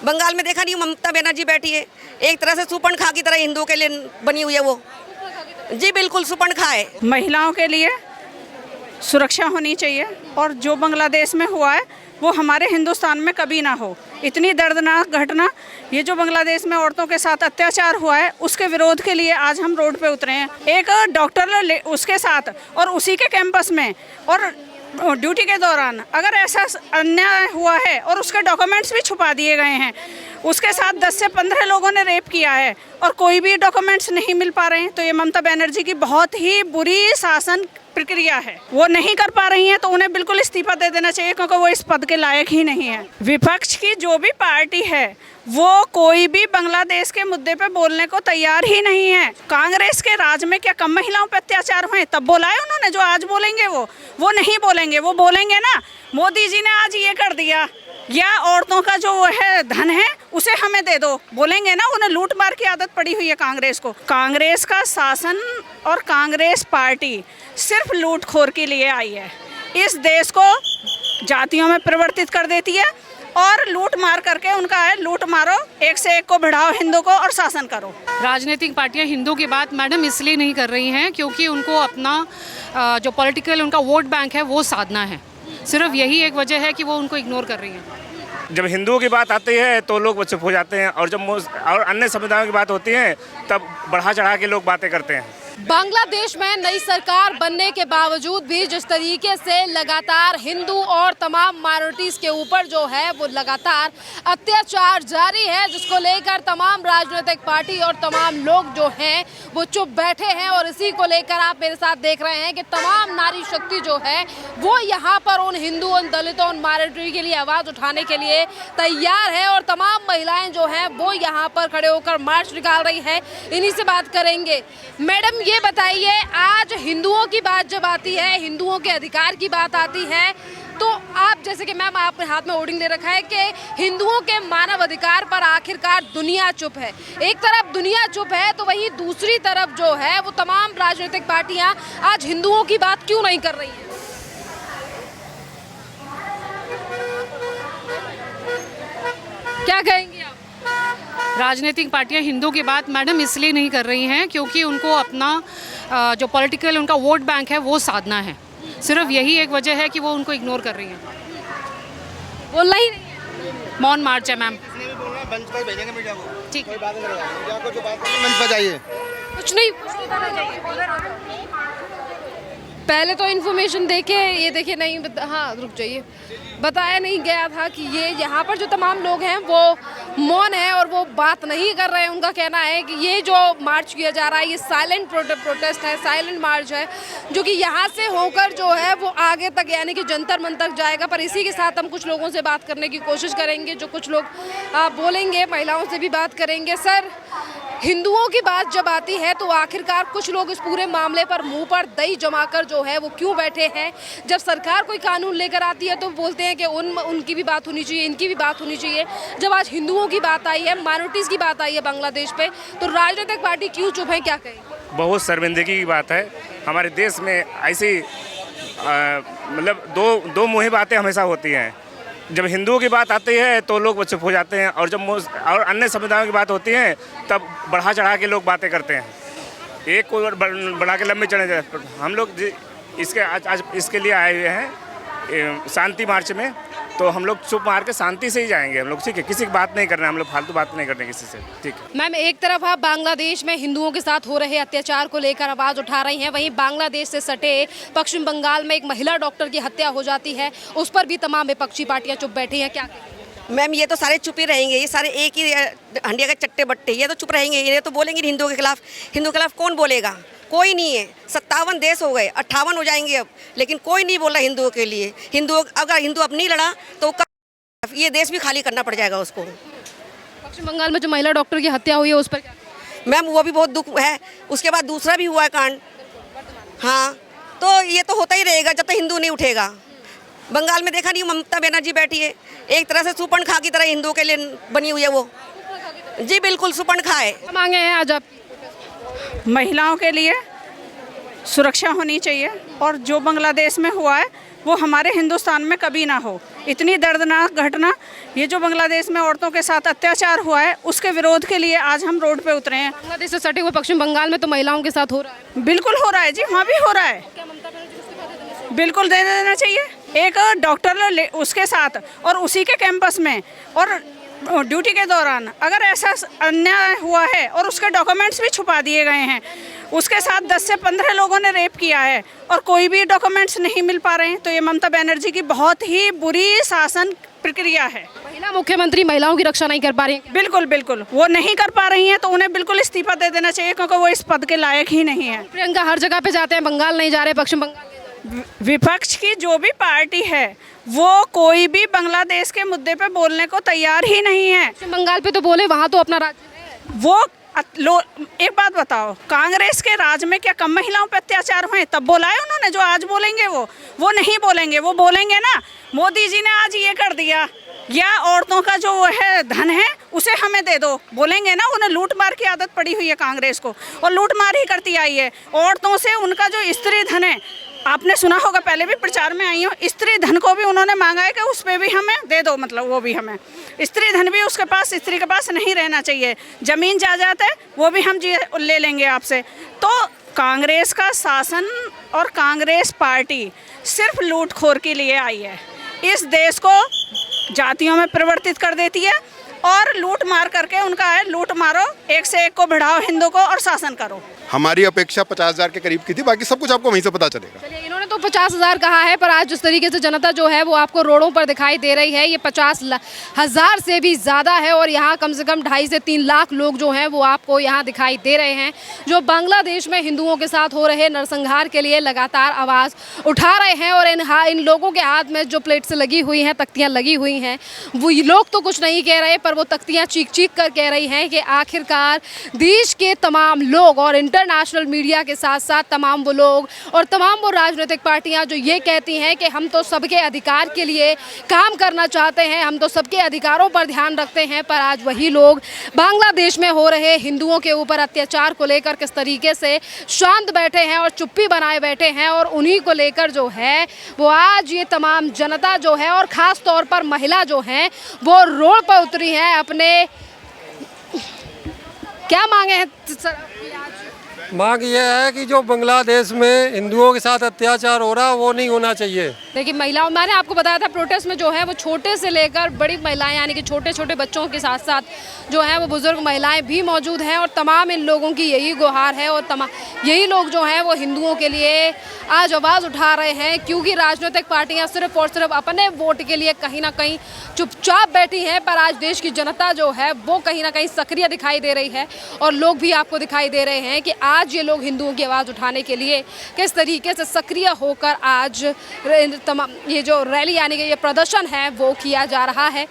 बंगाल में देखा नहीं, ममता बनर्जी बैठी है, एक तरह से सुपर्णखा की तरह हिंदुओं के लिए बनी हुई है वो। जी बिल्कुल सुपर्णखा है। महिलाओं के लिए सुरक्षा होनी चाहिए और जो बांग्लादेश में हुआ है वो हमारे हिंदुस्तान में कभी ना हो। इतनी दर्दनाक घटना, ये जो बांग्लादेश में औरतों के साथ अत्याचार हुआ है उसके विरोध के लिए आज हम रोड पे उतरे हैं। एक डॉक्टर उसके साथ और उसी के कैंपस में और ड्यूटी के दौरान अगर ऐसा अन्याय हुआ है और उसके डॉक्यूमेंट्स भी छुपा दिए गए हैं, उसके साथ 10 से 15 लोगों ने रेप किया है और कोई भी डॉक्यूमेंट्स नहीं मिल पा रहे हैं, तो ये ममता बनर्जी की बहुत ही बुरी शासन प्रक्रिया है। वो नहीं कर पा रही हैं तो उन्हें बिल्कुल इस्तीफा दे देना चाहिए, क्योंकि वो इस पद के लायक ही नहीं है। विपक्ष की जो भी पार्टी है वो कोई भी बांग्लादेश के मुद्दे पे बोलने को तैयार ही नहीं है। कांग्रेस के राज में क्या कम महिलाओं पे अत्याचार हुए? तब बोला है उन्होंने, जो आज बोलेंगे वो नहीं बोलेंगे। वो बोलेंगे ना, मोदी जी ने आज ये कर दिया, या औरतों का जो है धन है उसे हमें दे दो, बोलेंगे ना। उन्हें लूट मार की आदत पड़ी हुई है कांग्रेस को। कांग्रेस का शासन और कांग्रेस पार्टी सिर्फ लूटखोर के लिए आई है। इस देश को जातियों में परिवर्तित कर देती है और लूट मार करके उनका है, लूट मारो, एक से एक को भिड़ाओ हिंदू को और शासन करो। राजनीतिक पार्टियां हिंदू की बात मैडम इसलिए नहीं कर रही हैं क्योंकि उनको अपना जो पॉलिटिकल उनका वोट बैंक है वो साधना है। सिर्फ यही एक वजह है कि वो उनको इग्नोर कर रही हैं। जब हिंदुओं की बात आती है तो लोग चुप हो जाते हैं, और जब और अन्य समुदायों की बात होती है तब बढ़ा चढ़ा के लोग बातें करते हैं। बांग्लादेश में नई सरकार बनने के बावजूद भी जिस तरीके से लगातार हिंदू और तमाम माइनॉरिटीज़ के ऊपर जो है वो लगातार अत्याचार जारी है, जिसको लेकर तमाम राजनीतिक पार्टी और तमाम लोग जो हैं वो चुप बैठे हैं। और इसी को लेकर आप मेरे साथ देख रहे हैं कि तमाम नारी शक्ति जो है वो यहाँ पर उन हिंदू, उन दलितों, उन माइनॉरिटी के लिए आवाज़ उठाने के लिए तैयार है। और तमाम महिलाएँ जो हैं वो यहाँ पर खड़े होकर मार्च निकाल रही है। इन्हीं से बात करेंगे। मैडम ये बताइए, आज हिंदुओं की बात जब आती है, हिंदुओं के अधिकार की बात आती है, तो आप जैसे कि मैम आपने हाथ में होर्डिंग ले रखा है कि हिंदुओं के मानव अधिकार पर आखिरकार दुनिया चुप है। एक तरफ दुनिया चुप है तो वहीं दूसरी तरफ जो है वो तमाम राजनीतिक पार्टियां आज हिंदुओं की बात क्यों नहीं कर रही हैं? क्या कहेंगी आप? राजनीतिक पार्टियां हिंदू की बात मैडम इसलिए नहीं कर रही हैं क्योंकि उनको अपना जो पॉलिटिकल उनका वोट बैंक है वो साधना है। सिर्फ यही एक वजह है कि वो उनको इग्नोर कर रही हैं। बोलना ही नहीं है। मौन मार्च है मैम। मंच पर भेजेंगे मीडिया को। ठीक है। मीडिया को जो बात करनी मंच पर जाइए। कुछ नहीं बताना चाहिए। पहले तो इन्फॉर्मेशन देखे, ये देखे नहीं, हाँ रुक जाइए, बताया नहीं गया था कि ये यहाँ पर जो तमाम लोग हैं वो मौन है और वो बात नहीं कर रहे हैं। उनका कहना है कि ये जो मार्च किया जा रहा है ये साइलेंट प्रोटेस्ट है, साइलेंट मार्च है, जो कि यहाँ से होकर जो है वो आगे तक यानी कि जंतर मंतर जाएगा। पर इसी के साथ हम कुछ लोगों से बात करने की कोशिश करेंगे, जो कुछ लोग बोलेंगे, महिलाओं से भी बात करेंगे। सर, हिंदुओं की बात जब आती है तो आखिरकार कुछ लोग इस पूरे मामले पर मुंह पर दही जमाकर जो है वो क्यों बैठे हैं? जब सरकार कोई कानून लेकर आती है तो बोलते हैं कि उनकी भी बात होनी चाहिए, इनकी भी बात होनी चाहिए। जब आज हिंदुओं की बात आई है, माइनॉरिटीज़ की बात आई है बांग्लादेश पे, तो राजनीतिक पार्टी क्यों चुप है? क्या कहें? बहुत शर्मिंदगी की बात है। हमारे देश में ऐसी मतलब दो मुँही बातें हमेशा होती हैं। जब हिंदुओं की बात आती है तो लोग चुप हो जाते हैं, और जब और अन्य समुदायों की बात होती है तब बढ़ा चढ़ा के लोग बातें करते हैं। एक को बढ़ा के लंबे चढ़े जाते। हम लोग इसके आज इसके लिए आए हुए हैं शांति मार्च में, तो हम लोग चुप मार के शांति से ही जाएंगे हम लोग, ठीक है? किसी की बात नहीं करना, हम लोग फालतू बात नहीं करने किसी से, ठीक है? मैम, एक तरफ आप बांग्लादेश में हिंदुओं के साथ हो रहे अत्याचार को लेकर आवाज़ उठा रही हैं, वहीं बांग्लादेश से सटे पश्चिम बंगाल में एक महिला डॉक्टर की हत्या हो जाती है, उस पर भी तमाम विपक्षी पार्टियां चुप बैठी हैं। क्या मैम, ये तो सारे चुप ही रहेंगे, ये सारे एक ही हंडिया के चट्टे बट्टे, ये तो चुप रहेंगे, ये तो बोलेंगे हिंदुओं के खिलाफ। हिंदुओं के खिलाफ कौन बोलेगा? कोई नहीं है। 57 देश हो गए, 58 हो जाएंगे अब, लेकिन कोई नहीं बोल रहा हिंदुओं के लिए। अगर हिंदू अब नहीं लड़ा तो ये देश भी खाली करना पड़ जाएगा उसको। पश्चिम बंगाल में जो महिला डॉक्टर की हत्या हुई है उस पर क्या? मैम, वो भी बहुत दुख है। उसके बाद दूसरा भी हुआ है कांड। हाँ, तो ये तो होता ही रहेगा जब तक हिंदू नहीं उठेगा। बंगाल में देखा नहीं, ममता बनर्जी बैठी है, एक तरह से सुपर्णखा की तरह हिंदुओं के लिए बनी हुई है वो। जी बिल्कुल सुपर्णखा है। मांगे हैं आज आप? महिलाओं के लिए सुरक्षा होनी चाहिए और जो बांग्लादेश में हुआ है वो हमारे हिंदुस्तान में कभी ना हो। इतनी दर्दनाक घटना, ये जो बांग्लादेश में औरतों के साथ अत्याचार हुआ है, उसके विरोध के लिए आज हम रोड पे उतरे हैं। बांग्लादेश से सटे हुए पश्चिम बंगाल में तो महिलाओं के साथ हो रहा है। बिल्कुल हो रहा है जी, वहाँ भी हो रहा है। बिल्कुल दे देना चाहिए। एक डॉक्टर उसके साथ और उसी के कैंपस में और ड्यूटी के दौरान अगर ऐसा अन्याय हुआ है और उसके डॉक्यूमेंट्स भी छुपा दिए गए हैं, उसके साथ 10 से 15 लोगों ने रेप किया है और कोई भी डॉक्यूमेंट्स नहीं मिल पा रहे हैं, तो ये ममता बनर्जी की बहुत ही बुरी शासन प्रक्रिया है। महिला मुख्यमंत्री महिलाओं की रक्षा नहीं कर पा रही। बिल्कुल बिल्कुल वो नहीं कर पा रही हैं, तो उन्हें बिल्कुल इस्तीफा दे देना चाहिए, क्योंकि वो इस पद के लायक ही नहीं है। प्रियंका हर जगह पे जाते हैं, बंगाल नहीं जा रहे, पश्चिम बंगाल। विपक्ष की जो भी पार्टी है वो कोई भी बांग्लादेश के मुद्दे पे बोलने को तैयार ही नहीं है। पश्चिम बंगाल पे तो बोले, वहाँ तो अपना राज्य है। वो एक बात बताओ, कांग्रेस के राज में क्या कम महिलाओं पे अत्याचार हुए? तब बोला है उन्होंने, जो आज बोलेंगे वो नहीं बोलेंगे। वो बोलेंगे ना, मोदी जी ने आज ये कर दिया, या औरतों का जो है धन है उसे हमें दे दो, बोलेंगे ना। उन्हें लूट मार की आदत पड़ी हुई है कांग्रेस को, और लूट मार ही करती आई है। औरतों से उनका जो स्त्री धन है, आपने सुना होगा, पहले भी प्रचार में आई हो, स्त्री धन को भी उन्होंने मांगा है कि उस पर भी हमें दे दो, मतलब वो भी हमें स्त्री धन भी उसके पास, स्त्री के पास नहीं रहना चाहिए। जमीन जायदाद है वो भी हम ले लेंगे आपसे। तो कांग्रेस का शासन और कांग्रेस पार्टी सिर्फ लूटखोर के लिए आई है। इस देश को जातियों में परिवर्तित कर देती है और लूट मार करके उनका है, लूट मारो, एक से एक को बढ़ाओ हिंदू को और शासन करो। हमारी अपेक्षा 50,000 के करीब की थी, बाकी सब कुछ आपको वहीं से पता चलेगा। चलिए, इन्होंने तो 50,000 कहा है, पर आज जिस तरीके से जनता जो है वो आपको रोडों पर दिखाई दे रही है, ये 50,000 से भी ज़्यादा है। और यहाँ कम से कम 2.5 से 3 लाख लोग जो हैं वो आपको यहाँ दिखाई दे रहे हैं, जो बांग्लादेश में हिंदुओं के साथ हो रहे नरसंहार के लिए लगातार आवाज़ उठा रहे हैं। और इन लोगों के हाथ में जो प्लेट से लगी हुई हैं, तख्तियाँ लगी हुई हैं, वो लोग तो कुछ नहीं कह रहे, पर वो तख्तियाँ चीख चीख कर कह रही हैं कि आखिरकार देश के तमाम लोग और इंटरनेशनल मीडिया के साथ साथ तमाम वो लोग और तमाम वो राजनीतिक पार्टियां जो ये कहती हैं कि हम तो सबके अधिकार के लिए काम करना चाहते हैं, हम तो सबके अधिकारों पर ध्यान रखते हैं, पर आज वही लोग बांग्लादेश में हो रहे हिंदुओं के ऊपर अत्याचार को लेकर किस तरीके से शांत बैठे हैं और चुप्पी बनाए बैठे हैं। और उन्हीं को लेकर जो है वो आज ये तमाम जनता जो है और ख़ास तौर पर महिला जो हैं वो रोड पर उतरी हैं। अपने क्या मांगे हैं सर? मांग ये है कि जो बांग्लादेश में हिंदुओं के साथ अत्याचार हो रहा है वो नहीं होना चाहिए। देखिए, महिलाओं, मैंने आपको बताया था प्रोटेस्ट में जो है वो छोटे से लेकर बड़ी महिलाएं, यानी कि छोटे छोटे बच्चों के साथ साथ जो है वो बुजुर्ग महिलाएं भी मौजूद हैं। और तमाम इन लोगों की यही गुहार है और तमाम यही लोग जो हैं वो हिंदुओं के लिए आज आवाज़ उठा रहे हैं, क्योंकि राजनीतिक पार्टियाँ सिर्फ और सिर्फ अपने वोट के लिए कहीं ना कहीं चुपचाप बैठी हैं, पर आज देश की जनता जो है वो कहीं ना कहीं सक्रिय दिखाई दे रही है। और लोग भी आपको दिखाई दे रहे हैं कि आज ये लोग हिंदुओं की आवाज़ उठाने के लिए किस तरीके से सक्रिय होकर आज तमाम ये जो रैली यानी कि ये प्रदर्शन है वो किया जा रहा है।